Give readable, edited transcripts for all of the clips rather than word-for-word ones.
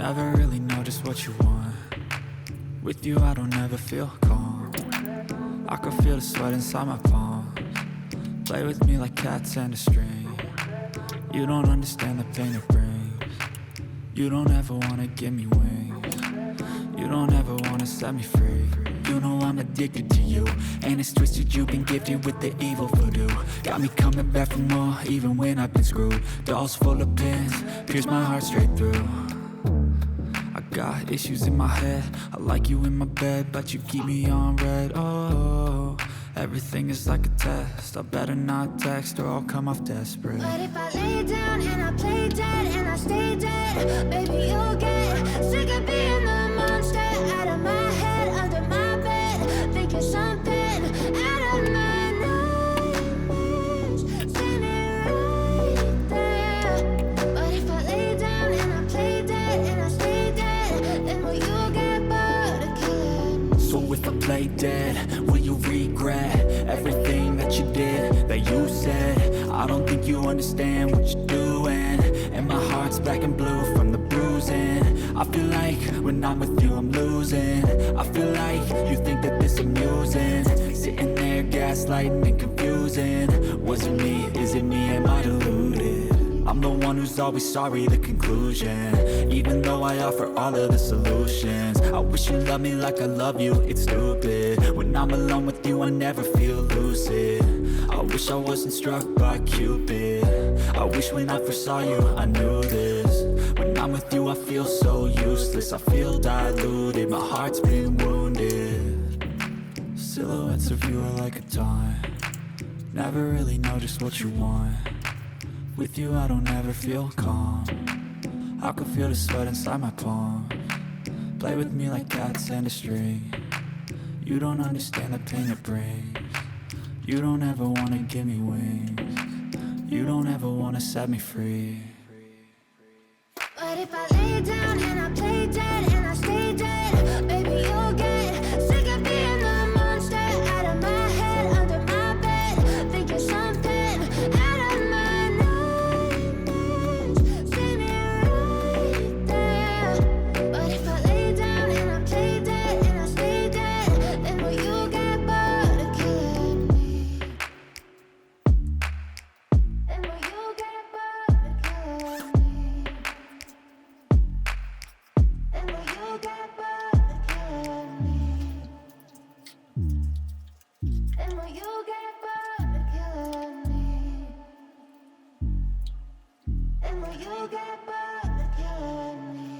Never really know just what you want. With you I don't ever feel calm. I can feel the sweat inside my palms. Play with me like cats and a string. You don't understand the pain it brings. You don't ever wanna give me wings. You don't ever wanna set me free. You know I'm addicted to you, and it's twisted, you've been gifted with the evil voodoo. Got me coming back for more, even when I've been screwed. Dolls full of pins, pierce my heart straight through. I got issues in my head, I like you in my bed, but you keep me on red. Oh, everything is like a test, I better not text or I'll come off desperate. But if I lay down and I play dead and I stay dead, baby you'll get sick of being the monster out of my head, under my bed, thinking something out of my nightmares, standing right there. But if I lay down and I play dead and I stay dead, then will you get bored of killing me? So if I play dead, will you regret everything that you did, that you said? I don't think you understand what you're doing, and my heart's black and blue from the bruising. I feel like when I'm with you I'm losing. I feel like you think that this amusing, sitting there gaslighting and confusing. Was it me? Is it me? Am I deluded? I'm the one who's always sorry, the conclusion, even though I offer all of the solutions. I wish you loved me like I love you, it's stupid. When I'm alone with you I never feel lucid. I wish I wasn't struck by Cupid. I wish when I first saw you I knew this. When I'm with you I feel so useless, I feel diluted, my heart's been wounded. Silhouettes of you are like a taunt. Never really know just what you want. With you I don't ever feel calm. I can feel the sweat inside my palms. Play with me like cats and a string. You don't understand the pain it brings. You don't ever wanna give me wings. You don't ever wanna set me free. But if I lay down and I play dead and I stay dead, baby you'll get sick of being the monster out of my head, under my bed, thinking something out of my nightmares, standing right there. But if I lay down and I play dead and I stay dead, then will you get bored of killing me? Then will you get bored of killing me? And will you get bored of killing me? And will you get bored of killing me? And will you get bored of killing me?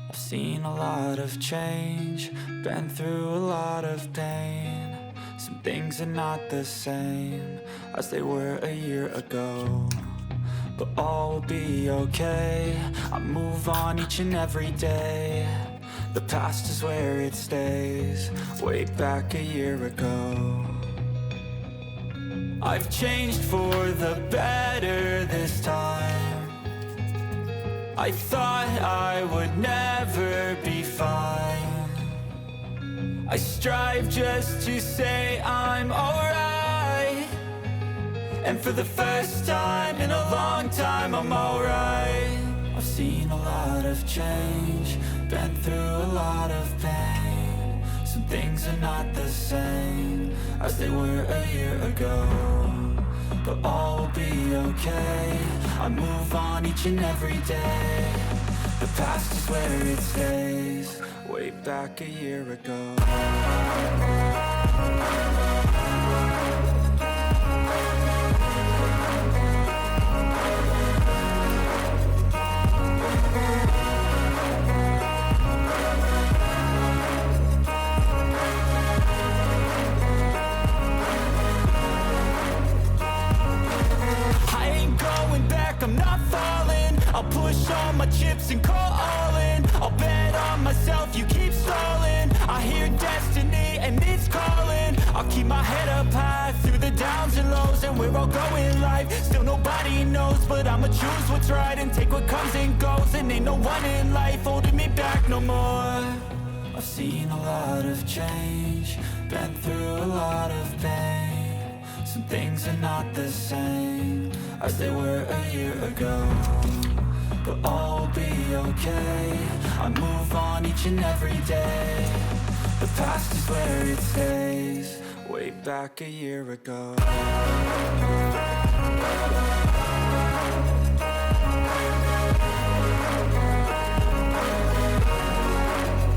I've seen a lot of change, been through a lot of pain. Some things are not the same as they were a year ago, but all will be okay. I move on each and every day. The past is where it stays, way back a year ago. I've changed for the better this time. I thought I would never be fine. I strive just to say I'm alright, and for the first time in a long time I'm alright. I've seen a lot of change, been through a lot of pain. Some things are not the same as they were a year ago, but all will be okay. I move on each and every day. The past is where it stays, way back a year ago. I'm not falling, I'll push all my chips and call all in. I'll bet on myself, you keep stalling. I hear destiny and it's calling. I'll keep my head up high through the downs and lows, and we're all going life. Still nobody knows, but I'ma choose what's right and take what comes and goes. And ain't no one in life holding me back no more. I've seen a lot of change, been through a lot of pain. some things are not the same as they were a year ago, but all will be okay. I move on each and every day. The past is where it stays, way back a year ago.